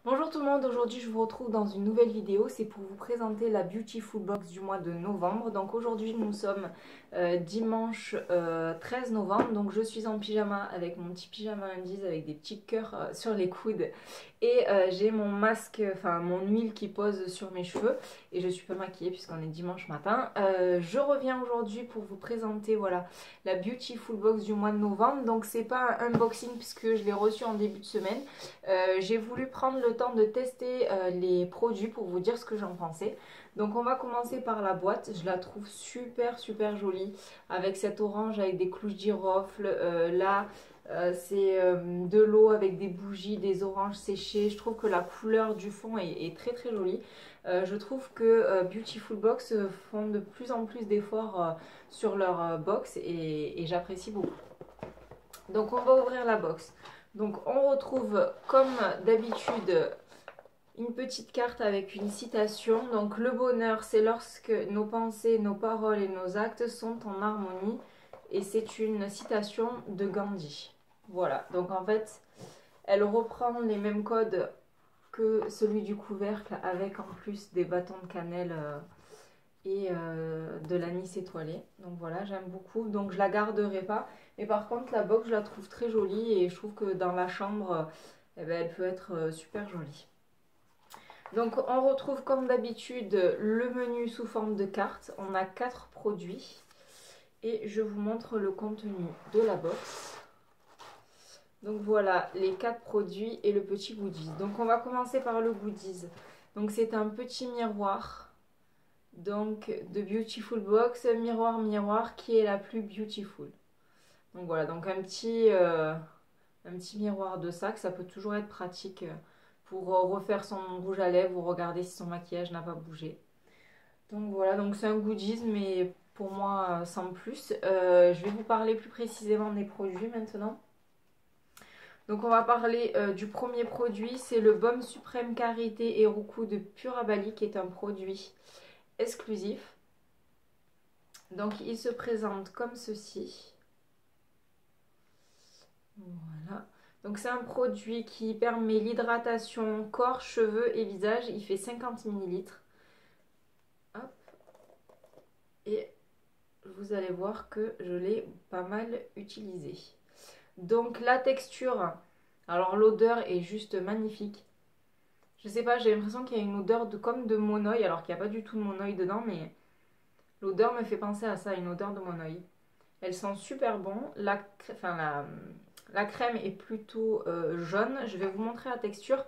Bonjour tout le monde, aujourd'hui je vous retrouve dans une nouvelle vidéo, c'est pour vous présenter la Beautiful Box du mois de novembre. Donc aujourd'hui nous sommes dimanche 13 novembre, donc je suis en pyjama avec mon petit pyjama undies avec des petits cœurs sur les coudes et j'ai mon masque, enfin mon huile qui pose sur mes cheveux et je suis pas maquillée puisqu'on est dimanche matin. Je reviens aujourd'hui pour vous présenter voilà la Beautiful Box du mois de novembre, donc c'est pas un unboxing puisque je l'ai reçu en début de semaine. J'ai voulu prendre le temps de tester les produits pour vous dire ce que j'en pensais. Donc on va commencer par la boîte, je la trouve super jolie avec cet orange avec des clous de girofle. Là c'est de l'eau avec des bougies, des oranges séchées. Je trouve que la couleur du fond est très jolie. Je trouve que Beautiful Box font de plus en plus d'efforts sur leur box et j'apprécie beaucoup. Donc on va ouvrir la box. Donc on retrouve comme d'habitude une petite carte avec une citation. Donc le bonheur, c'est lorsque nos pensées, nos paroles et nos actes sont en harmonie. Et c'est une citation de Gandhi. Voilà, donc en fait, elle reprend les mêmes codes que celui du couvercle avec en plus des bâtons de cannelle et de l'anis étoilé. Donc voilà, j'aime beaucoup. Donc je la garderai pas. Mais par contre, la box, je la trouve très jolie et je trouve que dans la chambre, eh ben, elle peut être super jolie. Donc on retrouve comme d'habitude le menu sous forme de carte. On a 4 produits et je vous montre le contenu de la box. Donc voilà les 4 produits et le petit goodies. Donc on va commencer par le goodies. Donc c'est un petit miroir. Donc de Beautiful Box, miroir qui est la plus beautiful. Donc voilà, donc un petit miroir de sac, ça peut toujours être pratique pour refaire son rouge à lèvres ou regarder si son maquillage n'a pas bougé. Donc voilà, donc c'est un goodies, mais pour moi sans plus. Je vais vous parler plus précisément des produits maintenant. Donc on va parler du premier produit, c'est le Baume Suprême Karité et Roucou de Purabali, qui est un produit exclusif. Donc il se présente comme ceci. Voilà. Donc c'est un produit qui permet l'hydratation corps, cheveux et visage. Il fait 50 ml. Hop. Et vous allez voir que je l'ai pas mal utilisé. Donc la texture, alors l'odeur est juste magnifique. Je sais pas, j'ai l'impression qu'il y a une odeur comme de monoï, alors qu'il n'y a pas du tout de monoï dedans, mais l'odeur me fait penser à ça, une odeur de monoï. Elle sent super bon. La crème est plutôt jaune. Je vais vous montrer la texture.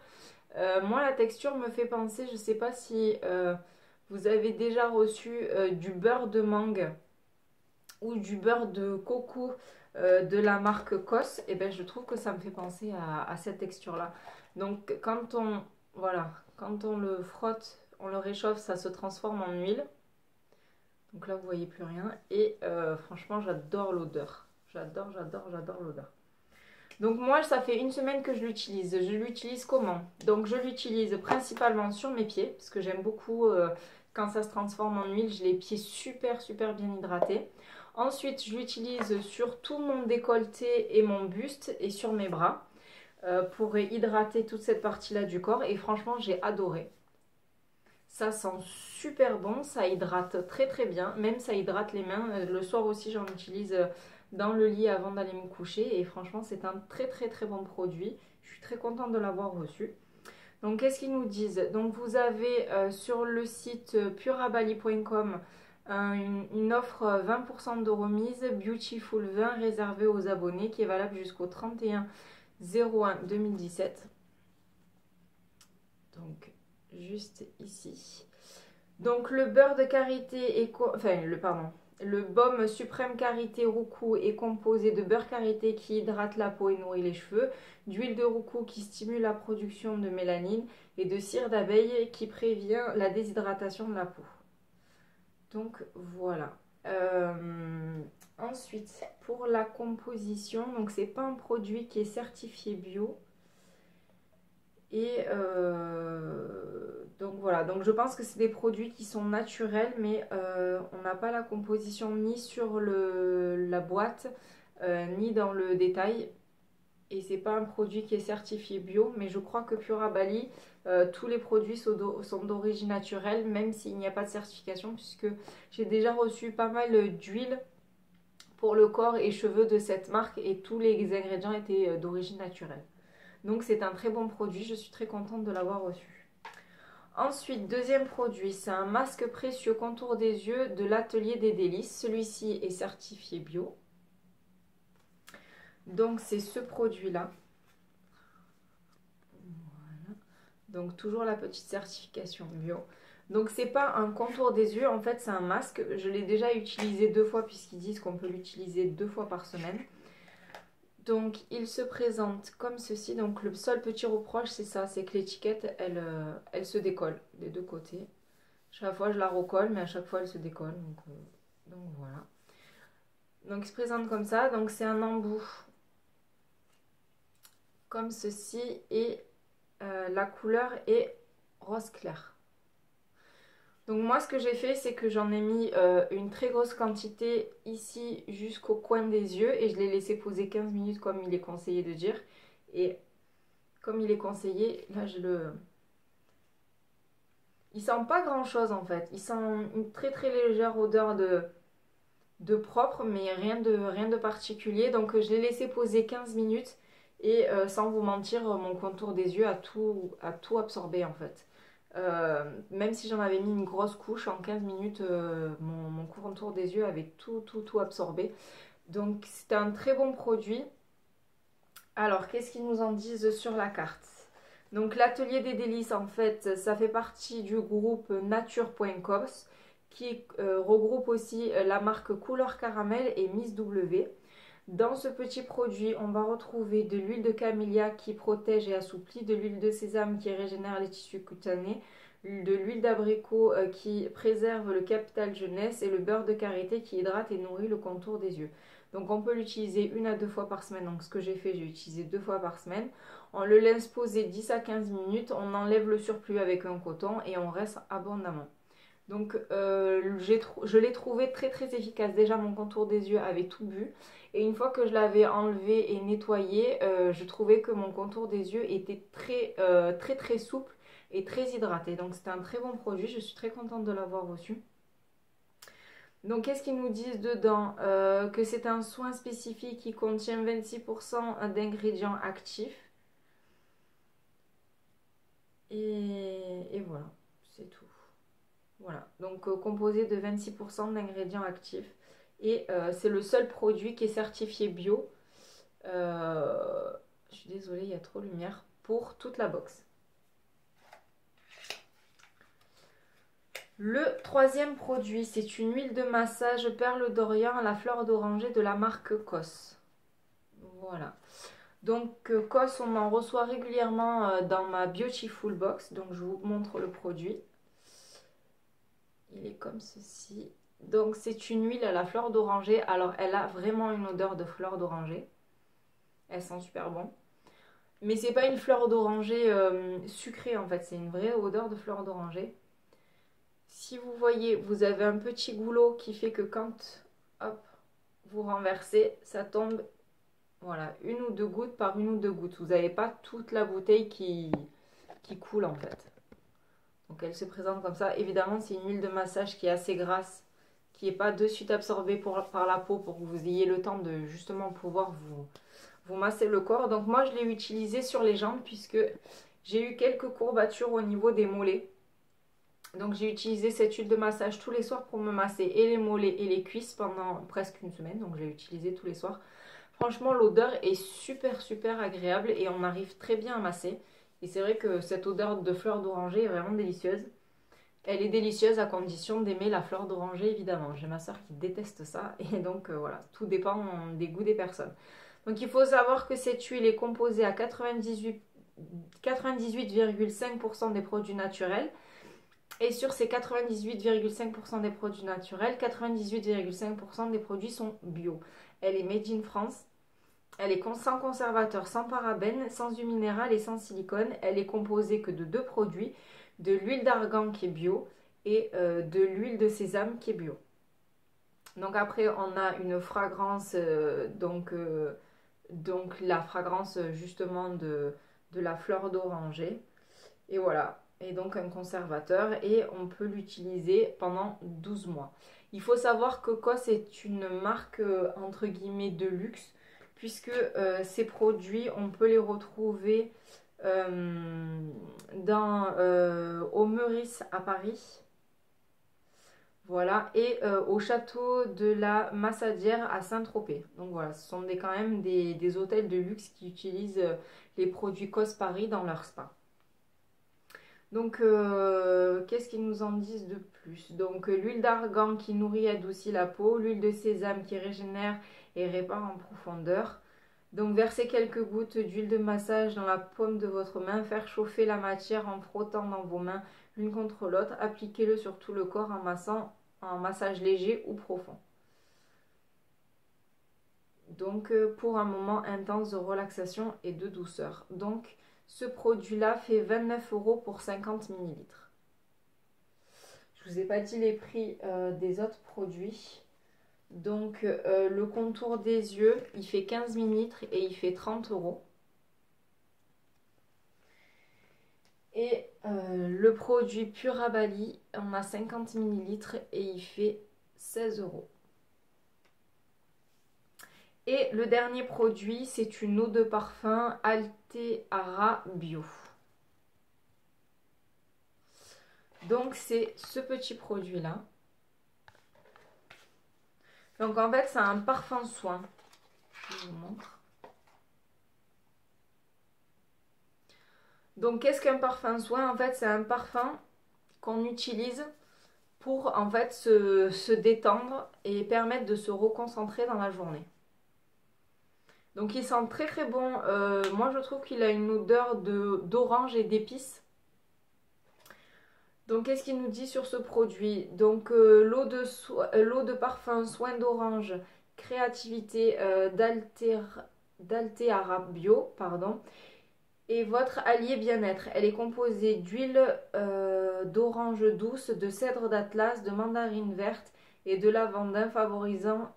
Moi, la texture me fait penser, je ne sais pas si vous avez déjà reçu du beurre de mangue ou du beurre de coco de la marque Cos. Et ben, je trouve que ça me fait penser à cette texture-là. Donc, voilà, quand on le frotte, on le réchauffe, ça se transforme en huile. Donc là, vous voyez plus rien. Et franchement, j'adore l'odeur. J'adore l'odeur. Donc moi, ça fait une semaine que je l'utilise. Je l'utilise comment? Donc je l'utilise principalement sur mes pieds, parce que j'aime beaucoup quand ça se transforme en huile. J'ai les pieds super bien hydratés. Ensuite, je l'utilise sur tout mon décolleté et mon buste et sur mes bras pour hydrater toute cette partie-là du corps. Et franchement, j'ai adoré. Ça sent super bon, ça hydrate très bien, même ça hydrate les mains. Le soir aussi, j'en utilise dans le lit avant d'aller me coucher et franchement, c'est un très bon produit. Je suis très contente de l'avoir reçu. Donc, qu'est-ce qu'ils nous disent? Donc, vous avez sur le site purabali.com une offre 20% de remise Beautiful 20 réservée aux abonnés qui est valable jusqu'au 31/01/2017. Donc, juste ici. Donc le beurre de karité le baume suprême karité roucou est composé de beurre karité qui hydrate la peau et nourrit les cheveux, d'huile de roucou qui stimule la production de mélanine et de cire d'abeille qui prévient la déshydratation de la peau. Donc voilà. Ensuite, pour la composition, donc c'est pas un produit qui est certifié bio. Et donc voilà, donc je pense que c'est des produits qui sont naturels, mais on n'a pas la composition ni sur la boîte, ni dans le détail. Et c'est pas un produit qui est certifié bio, mais je crois que Pura Bali, tous les produits sont d'origine naturelle, même s'il n'y a pas de certification, puisque j'ai déjà reçu pas mal d'huile pour le corps et cheveux de cette marque et tous les ingrédients étaient d'origine naturelle. Donc c'est un très bon produit, je suis très contente de l'avoir reçu. Ensuite, deuxième produit, c'est un masque précieux contour des yeux de l'Atelier des Délices. Celui-ci est certifié bio. Donc c'est ce produit-là. Voilà. Donc toujours la petite certification bio. Donc c'est pas un contour des yeux, en fait c'est un masque. Je l'ai déjà utilisé 2 fois puisqu'ils disent qu'on peut l'utiliser 2 fois par semaine. Donc il se présente comme ceci. Donc le seul petit reproche c'est ça, c'est que l'étiquette elle se décolle des deux côtés. Chaque fois je la recolle mais à chaque fois elle se décolle. Donc voilà. Donc il se présente comme ça. Donc c'est un embout comme ceci et la couleur est rose clair. Donc moi ce que j'ai fait c'est que j'en ai mis une très grosse quantité ici jusqu'au coin des yeux et je l'ai laissé poser 15 minutes comme il est conseillé de dire. Et comme il est conseillé, là je le... Il sent pas grand chose en fait, il sent une très très légère odeur de propre mais rien de particulier. Donc je l'ai laissé poser 15 minutes et sans vous mentir mon contour des yeux a tout absorbé en fait. Même si j'en avais mis une grosse couche, en 15 minutes, mon contour des yeux avait tout absorbé. Donc c'est un très bon produit. Alors, qu'est-ce qu'ils nous en disent sur la carte? Donc l'Atelier des Délices, en fait, ça fait partie du groupe Nature.cos qui regroupe aussi la marque Couleur Caramel et Miss W. Dans ce petit produit, on va retrouver de l'huile de camélia qui protège et assouplit, de l'huile de sésame qui régénère les tissus cutanés, de l'huile d'abricot qui préserve le capital jeunesse et le beurre de karité qui hydrate et nourrit le contour des yeux. Donc on peut l'utiliser 1 à 2 fois par semaine. Donc ce que j'ai fait, j'ai utilisé 2 fois par semaine. On le laisse poser 10 à 15 minutes, on enlève le surplus avec un coton et on reste abondamment. Donc je l'ai trouvé très très efficace. Déjà mon contour des yeux avait tout bu. Et une fois que je l'avais enlevé et nettoyé, je trouvais que mon contour des yeux était très souple et très hydraté. Donc c'était un très bon produit. Je suis très contente de l'avoir reçu. Donc qu'est-ce qu'ils nous disent dedans? Que c'est un soin spécifique qui contient 26% d'ingrédients actifs. Et voilà, c'est tout. Voilà, donc composé de 26% d'ingrédients actifs. Et c'est le seul produit qui est certifié bio. Je suis désolée, il y a trop de lumière pour toute la box. Le troisième produit, c'est une huile de massage perle d'Orient à la fleur d'oranger de la marque COS. Voilà. Donc COS, on en reçoit régulièrement dans ma Beautiful Box. Donc je vous montre le produit. Il est comme ceci. Donc c'est une huile à la fleur d'oranger. Alors elle a vraiment une odeur de fleur d'oranger. Elle sent super bon. Mais c'est pas une fleur d'oranger sucrée en fait. C'est une vraie odeur de fleur d'oranger. Si vous voyez, vous avez un petit goulot qui fait que quand hop, vous renversez, ça tombe, voilà, 1 ou 2 gouttes par 1 ou 2 gouttes. Vous n'avez pas toute la bouteille qui coule en fait. Donc elle se présente comme ça. Évidemment, c'est une huile de massage qui est assez grasse, qui n'est pas de suite absorbée par la peau pour que vous ayez le temps de justement pouvoir vous masser le corps. Donc moi, je l'ai utilisé sur les jambes puisque j'ai eu quelques courbatures au niveau des mollets. Donc j'ai utilisé cette huile de massage tous les soirs pour me masser et les mollets et les cuisses pendant presque une semaine. Donc j'ai utilisé tous les soirs. Franchement, l'odeur est super agréable et on arrive très bien à masser. Et c'est vrai que cette odeur de fleur d'oranger est vraiment délicieuse. Elle est délicieuse à condition d'aimer la fleur d'oranger évidemment. J'ai ma soeur qui déteste ça et donc voilà, tout dépend des goûts des personnes. Donc il faut savoir que cette huile est composée à 98,5% des produits naturels. Et sur ces 98,5% des produits naturels, 98,5% des produits sont bio. Elle est made in France. Elle est sans conservateur, sans parabènes, sans huile minérale et sans silicone. Elle est composée que de 2 produits, de l'huile d'argan qui est bio et de l'huile de sésame qui est bio. Donc après, on a une fragrance Donc la fragrance justement de la fleur d'oranger. Et voilà. Et donc un conservateur. Et on peut l'utiliser pendant 12 mois. Il faut savoir que COS est une marque entre guillemets de luxe. Puisque ces produits, on peut les retrouver au Meurice à Paris. Voilà, et au château de la Massadière à Saint-Tropez. Donc voilà, ce sont quand même des hôtels de luxe qui utilisent les produits COS Paris dans leur spa. Donc, qu'est-ce qu'ils nous en disent de plus? Donc, l'huile d'argan qui nourrit et adoucit la peau, l'huile de sésame qui régénère et répare en profondeur. Donc, versez quelques gouttes d'huile de massage dans la paume de votre main, faire chauffer la matière en frottant dans vos mains l'une contre l'autre, appliquez-le sur tout le corps en massant en massage léger ou profond. Donc, pour un moment intense de relaxation et de douceur. Donc, ce produit-là fait 29 € pour 50 ml. Je ne vous ai pas dit les prix des autres produits. Donc, le contour des yeux, il fait 15 ml et il fait 30 €. Et le produit Purabali, on a 50 ml et il fait 16 €. Et le dernier produit, c'est une eau de parfum Alteara Bio. Donc c'est ce petit produit-là. Donc en fait, c'est un parfum soin. Je vous montre. Donc qu'est-ce qu'un parfum soin? En fait, c'est un parfum qu'on utilise pour en fait se détendre et permettre de se reconcentrer dans la journée. Donc il sent très très bon. Moi je trouve qu'il a une odeur d'orange et d'épices. Donc qu'est-ce qu'il nous dit sur ce produit? Donc l'eau de parfum soin d'orange, créativité d'Alteara Bio, pardon, et votre allié bien-être. Elle est composée d'huile d'orange douce, de cèdre d'Atlas, de mandarine verte et de lavandin, favorisant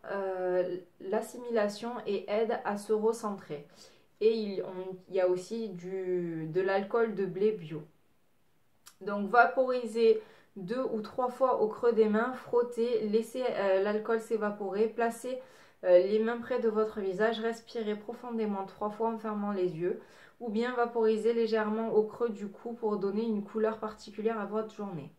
l'assimilation et aide à se recentrer. Et il y a aussi de l'alcool de blé bio. Donc vaporisez 2 ou 3 fois au creux des mains, frottez, laissez l'alcool s'évaporer, placez les mains près de votre visage, respirez profondément 3 fois en fermant les yeux, ou bien vaporisez légèrement au creux du cou pour donner une couleur particulière à votre journée.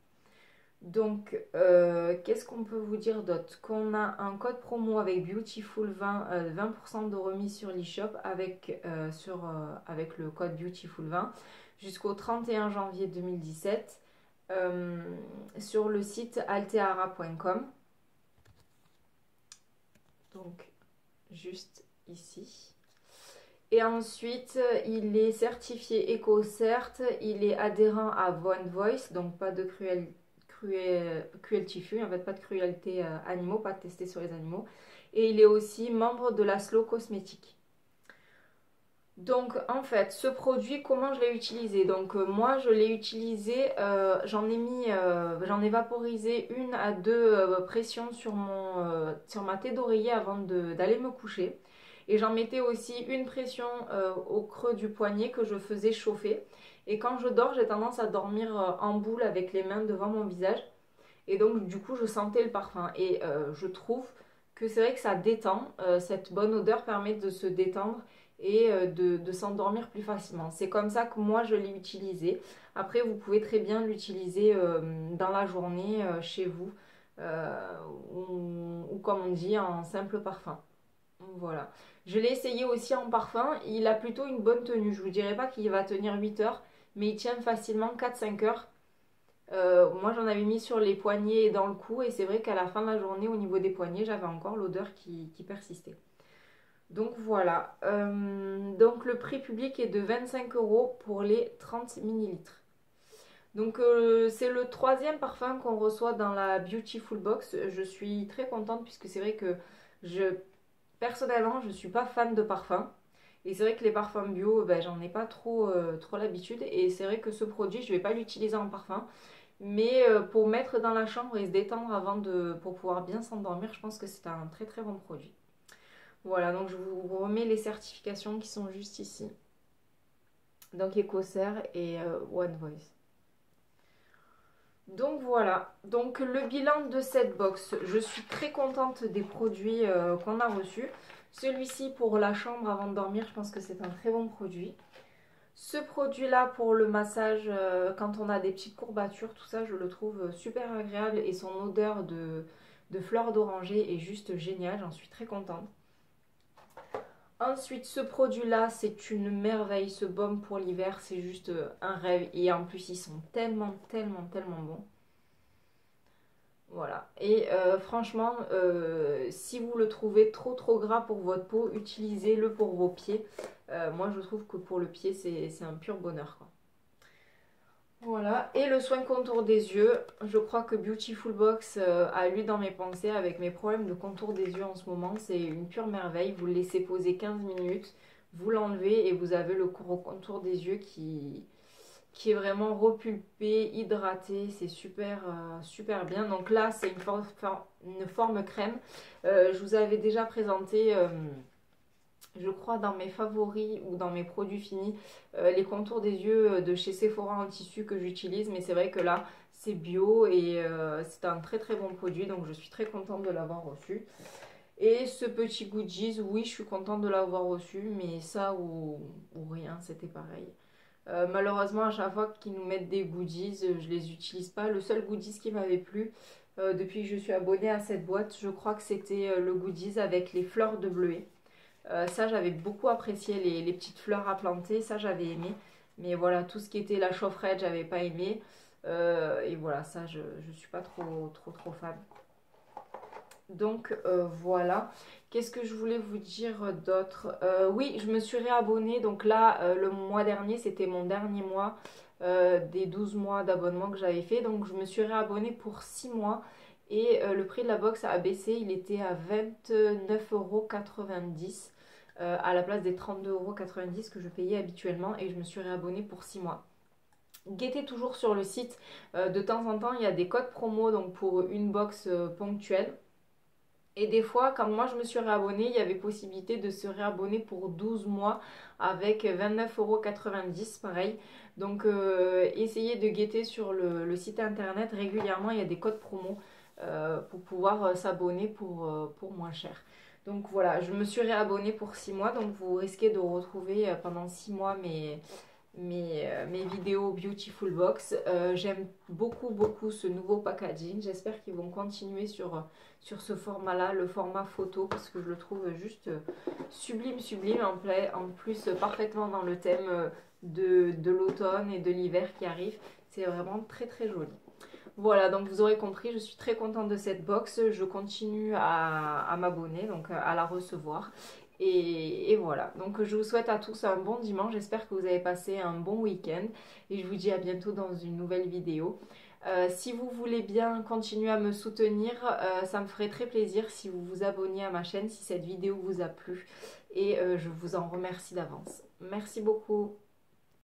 Donc, qu'est-ce qu'on peut vous dire d'autre? Qu'on a un code promo avec Beautiful20, 20% de remise sur l'e-shop avec le code Beautiful20 jusqu'au 31 janvier 2017 sur le site alteara.com. Donc, juste ici. Et ensuite, il est certifié EcoCert, il est adhérent à One Voice, donc pas de cruelty free, en fait pas de cruauté animaux, pas testé sur les animaux. Et il est aussi membre de la Slow Cosmétique. Donc en fait, ce produit, comment je l'ai utilisé? Donc moi je l'ai utilisé, j'en ai vaporisé 1 à 2 pressions sur ma tête d'oreiller avant d'aller me coucher. Et j'en mettais aussi une pression au creux du poignet que je faisais chauffer. Et quand je dors, j'ai tendance à dormir en boule avec les mains devant mon visage. Et donc du coup, je sentais le parfum. Et je trouve que c'est vrai que ça détend. Cette bonne odeur permet de se détendre et de s'endormir plus facilement. C'est comme ça que moi, je l'ai utilisé. Après, vous pouvez très bien l'utiliser dans la journée chez vous. Ou comme on dit, en simple parfum. Voilà. Je l'ai essayé aussi en parfum. Il a plutôt une bonne tenue. Je ne vous dirais pas qu'il va tenir 8 heures, mais il tient facilement 4-5 heures. Moi, j'en avais mis sur les poignets et dans le cou. Et c'est vrai qu'à la fin de la journée, au niveau des poignets, j'avais encore l'odeur qui persistait. Donc voilà. Donc le prix public est de 25 € pour les 30 ml. Donc c'est le 3e parfum qu'on reçoit dans la Beautiful Box. Je suis très contente puisque c'est vrai que personnellement, je ne suis pas fan de parfum. Et c'est vrai que les parfums bio, ben, j'en ai pas trop l'habitude. Et c'est vrai que ce produit, je ne vais pas l'utiliser en parfum. Mais pour mettre dans la chambre et se détendre pour pouvoir bien s'endormir, je pense que c'est un très très bon produit. Voilà, donc je vous remets les certifications qui sont juste ici. Donc Ecocert et One Voice. Donc voilà, donc le bilan de cette box, je suis très contente des produits qu'on a reçus. Celui-ci pour la chambre avant de dormir, je pense que c'est un très bon produit. Ce produit-là pour le massage, quand on a des petites courbatures, tout ça, je le trouve super agréable et son odeur de fleurs d'oranger est juste géniale, j'en suis très contente. Ensuite, ce produit-là, c'est une merveille. Ce baume pour l'hiver, c'est juste un rêve. Et en plus, ils sont tellement, tellement, tellement bons. Voilà. Et franchement, si vous le trouvez trop, trop gras pour votre peau, utilisez-le pour vos pieds. Moi, je trouve que pour le pied, c'est un pur bonheur, quoi. Voilà, et le soin contour des yeux, je crois que Beautiful Box a lu dans mes pensées avec mes problèmes de contour des yeux en ce moment, c'est une pure merveille, vous le laissez poser 15 minutes, vous l'enlevez et vous avez le contour des yeux qui est vraiment repulpé, hydraté, c'est super, super bien. Donc là c'est une forme crème, je vous avais déjà présenté... je crois dans mes favoris ou dans mes produits finis, les contours des yeux de chez Sephora en tissu que j'utilise. Mais c'est vrai que là, c'est bio et c'est un très très bon produit. Donc je suis très contente de l'avoir reçu. Et ce petit goodies, oui, je suis contente de l'avoir reçu. Mais ça ou rien, c'était pareil. Malheureusement, à chaque fois qu'ils nous mettent des goodies, je les utilise pas. Le seul goodies qui m'avait plu depuis que je suis abonnée à cette boîte, je crois que c'était le goodies avec les fleurs de bleuet. Ça, j'avais beaucoup apprécié les petites fleurs à planter, ça j'avais aimé. Mais voilà, tout ce qui était la chaufferette, j'avais pas aimé. Et voilà, ça, je suis pas trop fan. Donc voilà. Qu'est-ce que je voulais vous dire d'autre? Oui, je me suis réabonnée. Donc là, le mois dernier, c'était mon dernier mois des 12 mois d'abonnement que j'avais fait. Donc je me suis réabonnée pour 6 mois. Et le prix de la box a baissé. Il était à 29,90 € à la place des 32,90 € que je payais habituellement. Et je me suis réabonnée pour 6 mois. Guettez toujours sur le site. De temps en temps, il y a des codes promo donc pour une box ponctuelle. Et des fois, quand moi je me suis réabonnée, il y avait possibilité de se réabonner pour 12 mois avec 29,90 € pareil. Donc essayez de guetter sur le site internet régulièrement, il y a des codes promo pour pouvoir s'abonner pour moins cher. Donc voilà, je me suis réabonnée pour 6 mois, donc vous risquez de retrouver pendant 6 mois mes vidéos Beautiful Box. J'aime beaucoup ce nouveau packaging. J'espère qu'ils vont continuer sur ce format-là, le format photo, parce que je le trouve juste sublime, en plus parfaitement dans le thème de l'automne et de l'hiver qui arrive. C'est vraiment très très joli. Voilà, donc vous aurez compris, je suis très contente de cette box. Je continue à m'abonner, donc à la recevoir. Et voilà, donc je vous souhaite à tous un bon dimanche, j'espère que vous avez passé un bon week-end et je vous dis à bientôt dans une nouvelle vidéo. Si vous voulez bien continuer à me soutenir, ça me ferait très plaisir si vous vous abonniez à ma chaîne, si cette vidéo vous a plu et je vous en remercie d'avance. Merci beaucoup.